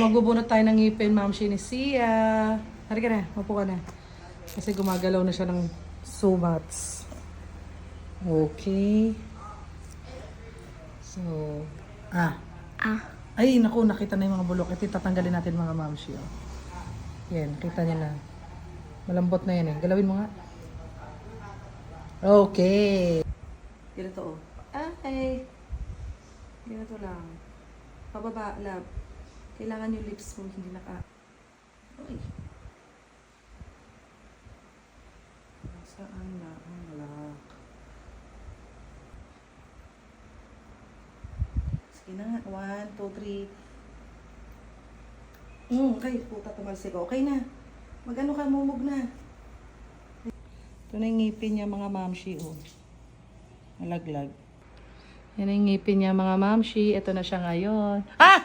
Magbubunot tayo ng ngipin, Ma'am Shinisia. Halika na, mapo ka na. Kasi gumagalaw na siya ng so much. Okay. So, Ay, naku, nakita na yung mga bulok. Ito, tatanggalin natin mga mamshi. Oh. Yan, kita niyo na. Malambot na yan eh. Galawin mo nga. Okay. Ganito oh. Ay. Ganito lang. Pababa, love. Kailangan yung lips mo, hindi naka... Ay. Saan na ang lock? Sige na nga. 1, 2, 3. Okay, puta tumalsik. Okay na. Magano ka, mumog na. Ito na yung ngipin niya mga mamshi. Oh. Malaglag. Yan ang ngipin niya mga mamshi. Ito na siya ngayon. Ah!